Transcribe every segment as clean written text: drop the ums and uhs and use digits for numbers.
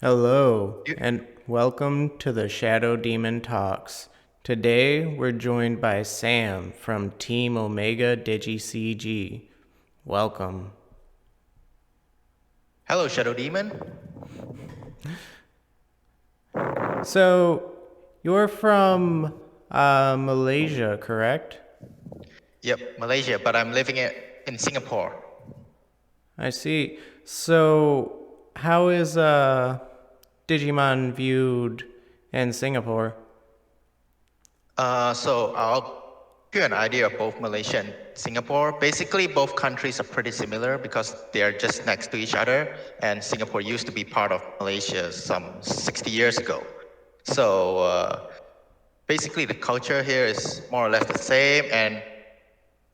Hello, You- and welcome to the Shadow Demon Talks. Today, we're joined by Sam from Team Omega DigiCG. Welcome. Hello, Shadow Demon. So, you're from Malaysia, correct? Yep, Malaysia, but I'm living in Singapore. I see. So, how is Digimon viewed in Singapore? So I'll give you an idea of both Malaysia and Singapore. Basically, both countries are pretty similar because they are just next to each other, and Singapore used to be part of Malaysia some 60 years ago. So basically, the culture here is more or less the same, and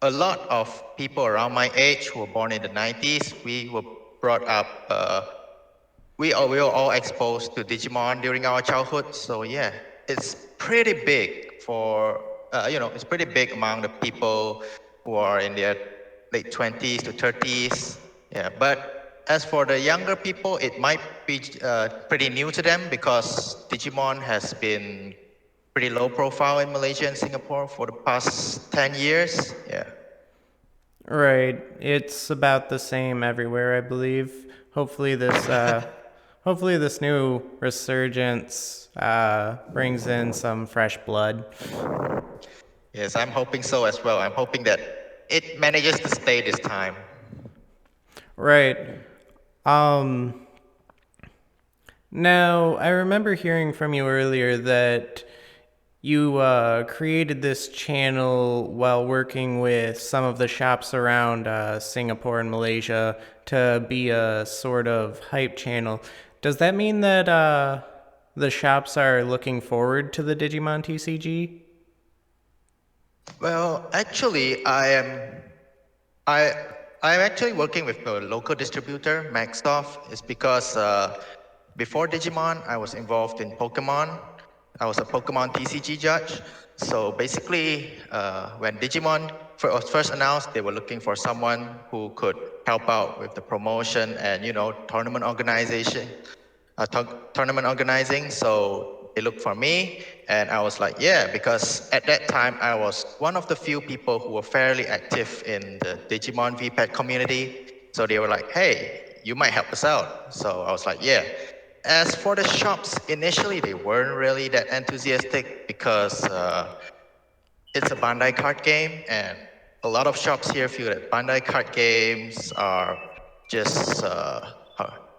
a lot of people around my age who were born in the 90s, we were brought up. We were all exposed to Digimon during our childhood, so yeah, it's pretty big it's pretty big among the people who are in their late 20s to 30s. Yeah, but as for the younger people, it might be pretty new to them because Digimon has been pretty low profile in Malaysia and Singapore for the past 10 years. Yeah. Right. It's about the same everywhere, I believe. Hopefully this hopefully this new resurgence brings in some fresh blood. Yes, I'm hoping so as well. I'm hoping that it manages to stay this time. Right. Um Now, I remember hearing from you earlier that you created this channel while working with some of the shops around Singapore and Malaysia to be a sort of hype channel. Does that mean that the shops are looking forward to the Digimon TCG? Well, actually, I I'm actually working with a local distributor, Maxsoft. It's because before Digimon, I was involved in Pokemon. I was a Pokemon TCG judge. So basically, when Digimon was first announced, they were looking for someone who could help out with the promotion and tournament organization, tournament organizing. So they looked for me, and I was like, yeah, because at that time I was one of the few people who were fairly active in the Digimon VPAD community. So they were like, hey, you might help us out. So I was like, yeah. As for the shops, initially they weren't really that enthusiastic because it's a Bandai card game, and a lot of shops here feel that Bandai card games are just uh,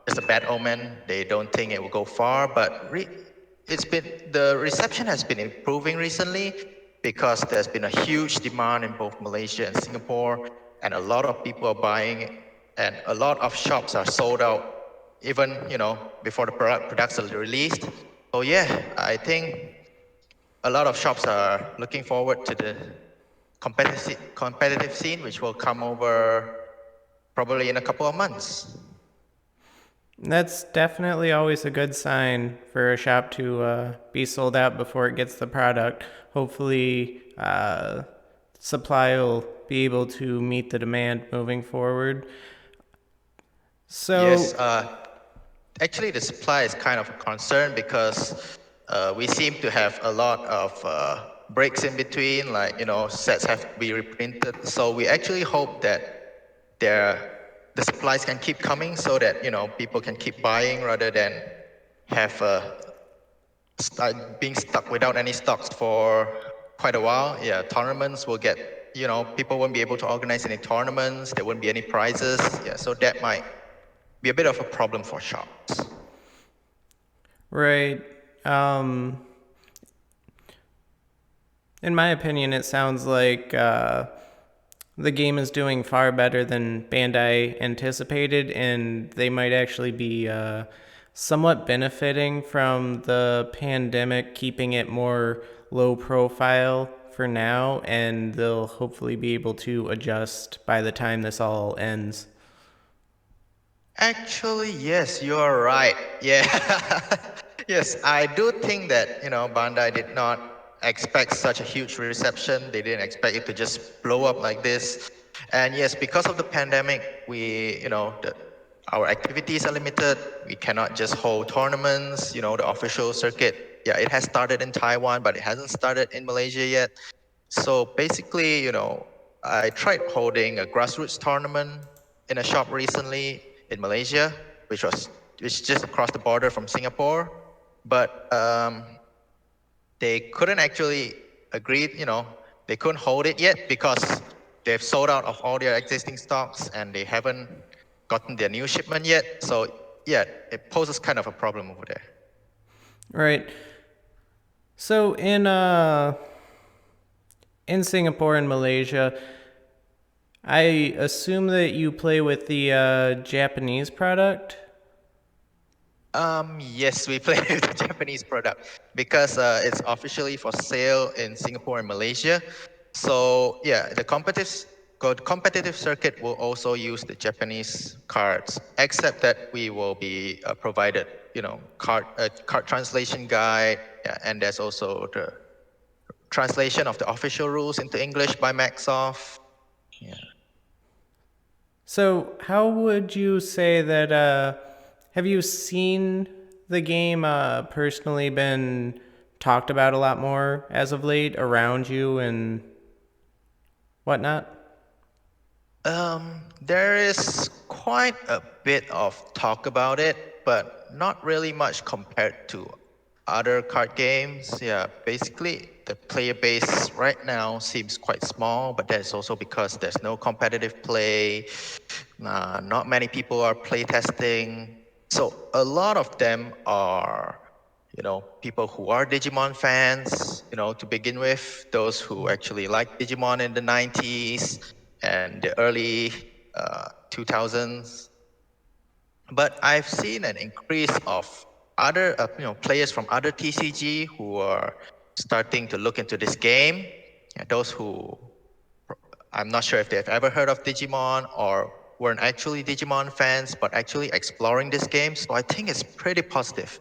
just a bad omen. They don't think it will go far, but the reception has been improving recently because there's been a huge demand in both Malaysia and Singapore, and a lot of people are buying, and a lot of shops are sold out even before the products are released. So yeah, I think a lot of shops are looking forward to the competitive scene, which will come over probably in a couple of months. That's definitely always a good sign for a shop to be sold out before it gets the product. Hopefully, supply will be able to meet the demand moving forward. Yes, So, actually, the supply is kind of a concern because we seem to have a lot of breaks in between, like sets have to be reprinted. So we actually hope that there the supplies can keep coming so that people can keep buying rather than have start being stuck without any stocks for quite a while. Yeah, tournaments will get, people won't be able to organize any tournaments. There won't be any prizes. Yeah, so that might be a bit of a problem for shops. right. Um, in my opinion, it sounds like the game is doing far better than Bandai anticipated, and they might actually be somewhat benefiting from the pandemic, keeping it more low profile for now, and they'll hopefully be able to adjust by the time this all ends. Actually, yes, you are right. Yeah. Yes, I do think that, Bandai did not expect such a huge reception. They didn't expect it to just blow up like this. And yes, because of the pandemic, our activities are limited. We cannot just hold tournaments. The official circuit, yeah, it has started in Taiwan, but it hasn't started in Malaysia yet. So basically, I tried holding a grassroots tournament in a shop recently in Malaysia, which just across the border from Singapore, but they couldn't actually agree. They couldn't hold it yet because they've sold out of all their existing stocks and they haven't gotten their new shipment yet. So yeah, it poses kind of a problem over there. Right. So in Singapore and Malaysia, I assume that you play with the Japanese product. Yes, we play with the Japanese product because it's officially for sale in Singapore and Malaysia. So yeah, the competitive circuit will also use the Japanese cards, except that we will be provided, card translation guide, yeah, and there's also the translation of the official rules into English by Maxoff. Yeah. So how would you say that? Have you seen the game personally been talked about a lot more as of late around you and whatnot? There is quite a bit of talk about it, but not really much compared to other card games. Yeah, basically the player base right now seems quite small, but that's also because there's no competitive play. Not many people are playtesting. So a lot of them are, people who are Digimon fans, to begin with, those who actually like Digimon in the 90s and the early 2000s. But I've seen an increase of other, players from other TCG who are starting to look into this game. Yeah, those who I'm not sure if they've ever heard of Digimon or weren't actually Digimon fans, but actually exploring this game. So I think it's pretty positive.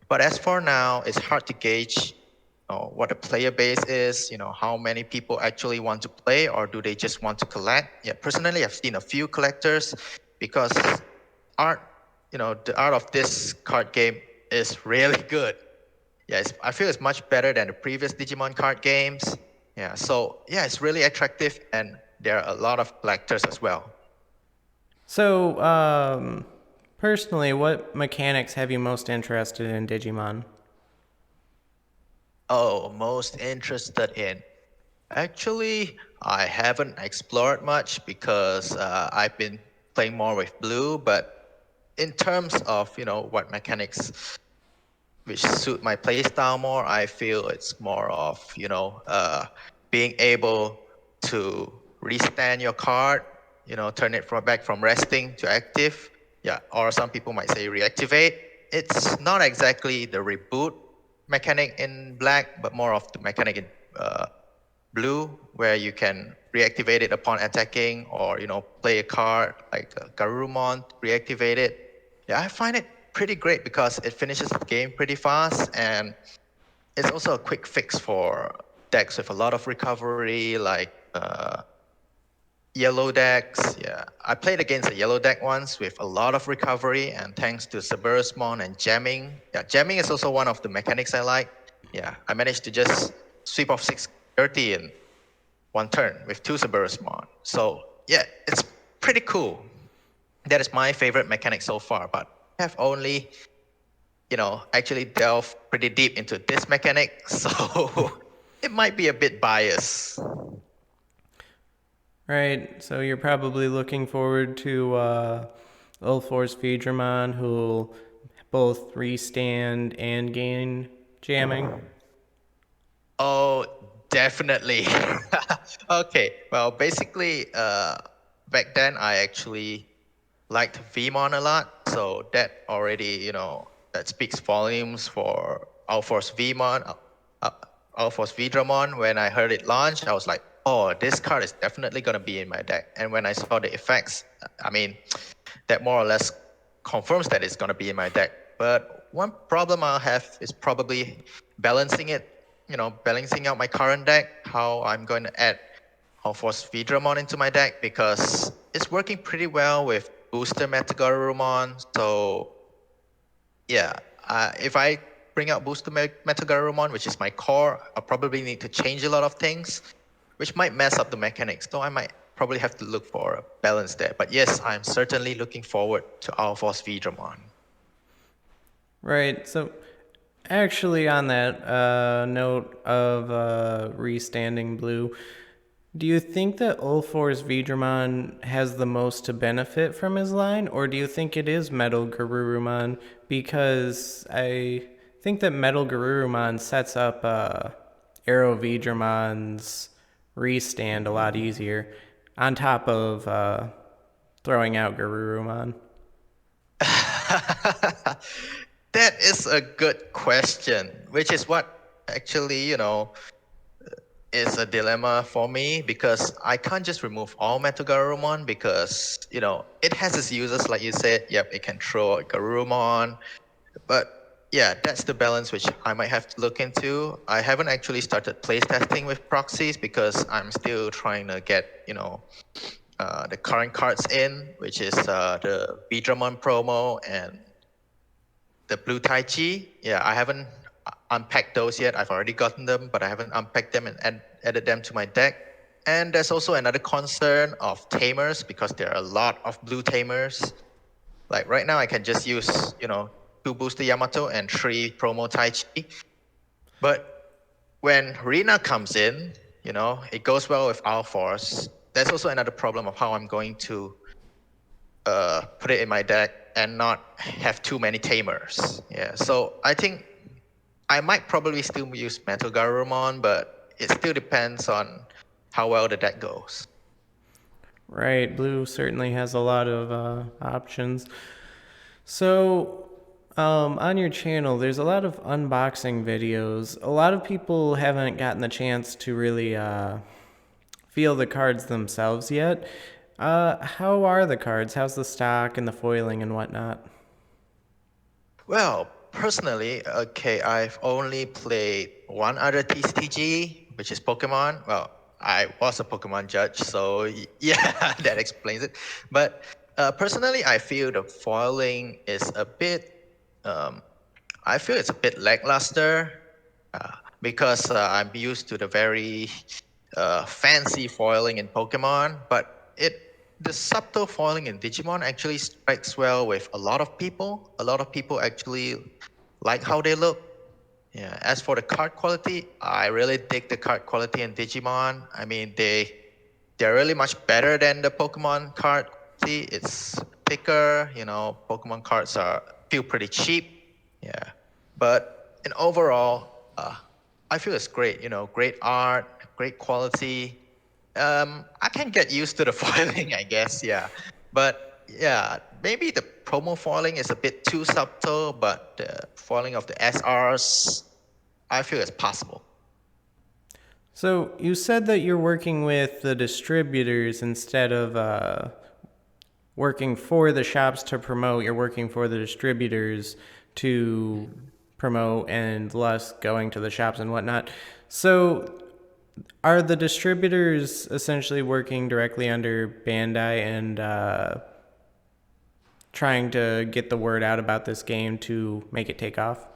But as for now, it's hard to gauge what the player base is, how many people actually want to play or do they just want to collect. Yeah, personally, I've seen a few collectors because art, the art of this card game is really good. Yeah, I feel it's much better than the previous Digimon card games. Yeah, so yeah, it's really attractive, and there are a lot of collectors as well. So, personally, what mechanics have you most interested in Digimon? Oh, most interested in. Actually, I haven't explored much because I've been playing more with Blue, but in terms of what mechanics which suit my playstyle more. I feel it's more of being able to restand your card, turn it back from resting to active. Yeah, or some people might say reactivate. It's not exactly the reboot mechanic in black, but more of the mechanic in blue, where you can reactivate it upon attacking, or play a card like Garurumon, reactivate it. Yeah, I find it pretty great because it finishes the game pretty fast, and it's also a quick fix for decks with a lot of recovery, like yellow decks. Yeah, I played against a yellow deck once with a lot of recovery, and thanks to Cerberusmon and jamming. Yeah, jamming is also one of the mechanics I like. Yeah, I managed to just sweep off 630 in one turn with two Cerberusmon. So yeah, it's pretty cool. That is my favorite mechanic so far, but I have only, actually delved pretty deep into this mechanic, so it might be a bit biased. Right, so you're probably looking forward to Ulforce Feedramon, who'll both restand and gain jamming. Oh, definitely. Okay, well, basically, back then I actually liked Vmon a lot, so that already, that speaks volumes for Alforce Vmon, uh, Alforce Vidramon. When I heard it launch, I was like, oh, this card is definitely gonna be in my deck. And when I saw the effects, I mean, that more or less confirms that it's gonna be in my deck. But one problem I'll have is probably balancing it, balancing out my current deck, how I'm going to add I'll force Vidramon into my deck because it's working pretty well with booster Metagarurumon. So yeah, if I bring out booster Metagarurumon, which is my core, I'll probably need to change a lot of things, which might mess up the mechanics. So I might probably have to look for a balance there. But yes, I'm certainly looking forward to Our Force Vidramon. Right. So, actually, on that note of restanding blue, do you think that Ulfor's Vidramon has the most to benefit from his line, or do you think it is Metal Garurumon? Because I think that Metal Garurumon sets up Arrow Vidramon's restand a lot easier, on top of throwing out Garurumon. That is a good question, which is what actually, is a dilemma for me because I can't just remove all Metal Garurumon because, it has its uses, like you said. Yep, it can throw a Garurumon, but yeah, that's the balance which I might have to look into. I haven't actually started playtesting with proxies because I'm still trying to get, the current cards in, which is the Vidramon promo and the Blue Tai Chi. Yeah, I haven't unpacked those yet. I've already gotten them, but I haven't unpacked them and added them to my deck. And there's also another concern of tamers because there are a lot of blue tamers. Like right now, I can just use, 2 booster Yamato and 3 promo Tai Chi. But when Rina comes in, it goes well with Our Force. There's also another problem of how I'm going to put it in my deck and not have too many tamers. Yeah, so I think I might probably still use Metal Garurumon, but it still depends on how well the deck goes. Right, blue certainly has a lot of options. So, on your channel, there's a lot of unboxing videos. A lot of people haven't gotten the chance to really feel the cards themselves yet. How are the cards? How's the stock and the foiling and whatnot? Well, personally, okay, I've only played one other TCG, which is Pokemon. Well, I was a Pokemon judge, so yeah, that explains it. But personally, I feel the foiling is a bit. Um, I feel it's a bit lackluster because I'm used to the very fancy foiling in Pokemon, but the subtle foiling in Digimon actually strikes well with a lot of people. A lot of people actually like how they look. Yeah. As for the card quality, I really dig the card quality in Digimon. I mean, they're really much better than the Pokemon card quality. It's thicker. Pokemon cards feel pretty cheap. Yeah. But in overall, I feel it's great. Great art, great quality. I can get used to the foiling, I guess. Yeah. But yeah, maybe the promo foiling is a bit too subtle, but the foiling of the SRs, I feel it's possible. So, you said that you're working with the distributors instead of working for the shops to promote. You're working for the distributors to promote and less going to the shops and whatnot. So, are the distributors essentially working directly under Bandai and trying to get the word out about this game to make it take off?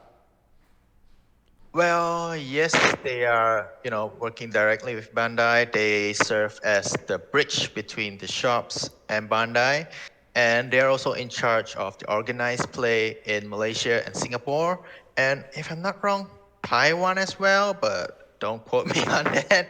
Well, yes, they are, working directly with Bandai. They serve as the bridge between the shops and Bandai. And they're also in charge of the organized play in Malaysia and Singapore. And if I'm not wrong, Taiwan as well, but don't quote me on that.